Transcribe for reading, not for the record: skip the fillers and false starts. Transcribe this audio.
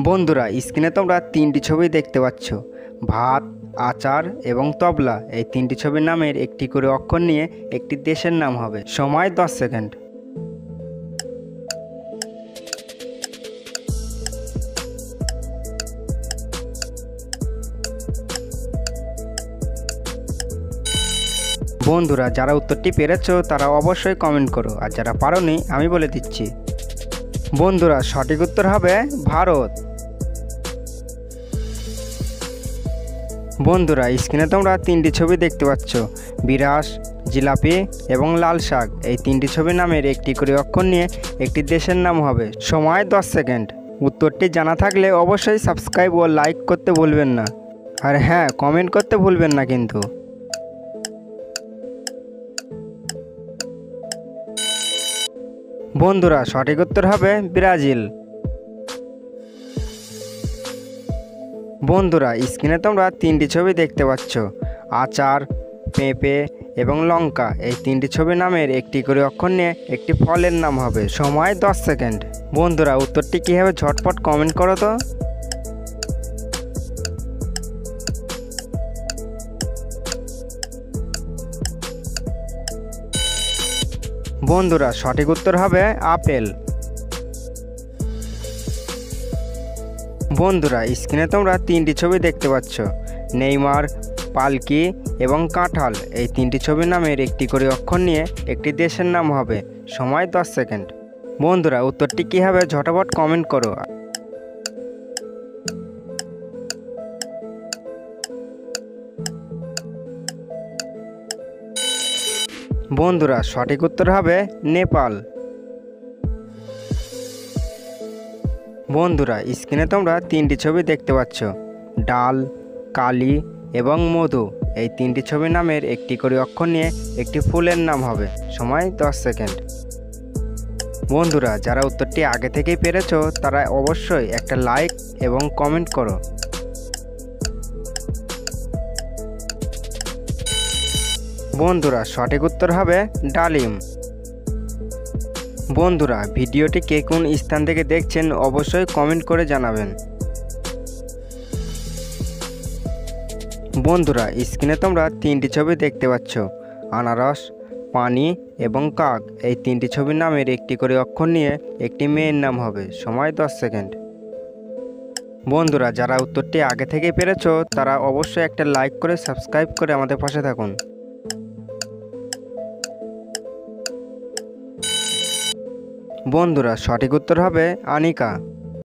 বন্ধুরা স্ক্রিনে তোমরা তিনটি ছবি দেখতে পাচ্ছ, ভাত, আচার এবং তবলা। এই তিনটি ছবির নামের একটি করে অক্ষর নিয়ে একটি দেশের নাম হবে। সময় 10 সেকেন্ড। বন্ধুরা যারা উত্তরটি পেরেছো তারা অবশ্যই কমেন্ট করো, আর যারা পারোনি আমি বলে দিচ্ছি। বন্ধুরা সঠিক উত্তর হবে ভারত। বন্ধুরা স্ক্রিনে তোমরা তিনটি ছবি দেখতে পাচ্ছ, বিরাস, জিলাপি এবং লাল শাক। এই তিনটি ছবির নামের একটি করে অক্ষর নিয়ে একটি দেশের নাম হবে। সময় 10 সেকেন্ড। উত্তরটি জানা থাকলে অবশ্যই সাবস্ক্রাইব ও লাইক করতে ভুলবেন না, আর হ্যাঁ, কমেন্ট করতে ভুলবেন না কিন্তু। বন্ধুরা সঠিক উত্তর হবে ব্রাজিল। বন্ধুরা স্ক্রিনে তোমরা তিনটি ছবি দেখতে পাচ্ছ, আচার, পেঁপে এবং লঙ্কা। এই তিনটি ছবি নামের একটি করে অক্ষর নিয়ে একটি ফলের নাম হবে। সময় 10 সেকেন্ড। বন্ধুরা উত্তরটি কী হবে ঝটপট কমেন্ট করো তো। বন্ধুরা সঠিক উত্তর হবে আপেল। বন্ধুরা স্ক্রিনে তোমরা তিনটি ছবি দেখতে পাচ্ছ, নেইমার, পালকি এবং কাঁঠাল। এই তিনটি ছবির নামের একটি করে অক্ষর নিয়ে একটি দেশের নাম হবে। সময় 10 সেকেন্ড। বন্ধুরা উত্তরটি কী হবে ঝটপট কমেন্ট করো। বন্ধুরা সঠিক উত্তর হবে নেপাল। বন্ধুরা স্ক্রিনে তোমরা তিনটি ছবি দেখতে পাচ্ছ, ডাল, কালি এবং মধু। এই তিনটি ছবির নামের একটি করে অক্ষর নিয়ে একটি ফুলের নাম হবে। সময় 10 সেকেন্ড। বন্ধুরা যারা উত্তরটি আগে থেকেই পেরেছো তারা অবশ্যই একটা লাইক এবং কমেন্ট করো। বন্ধুরা সঠিক উত্তর হবে ডালিম। বন্ধুরা ভিডিওটি কে কোন স্থান থেকে দেখছেন অবশ্যই কমেন্ট করে জানাবেন। বন্ধুরা স্ক্রিনে তোমরা তিনটি ছবি দেখতে পাচ্ছ, আনারস, পানি এবং কাক। এই তিনটি ছবির নামের একটি করে অক্ষর নিয়ে একটি মেয়ের নাম হবে। সময় 10 সেকেন্ড। বন্ধুরা যারা উত্তরটি আগে থেকে পেরেছো তারা অবশ্যই একটা লাইক করে সাবস্ক্রাইব করে আমাদের পাশে থাকুন। বন্ধুরা সঠিক উত্তর হবে আনিকা।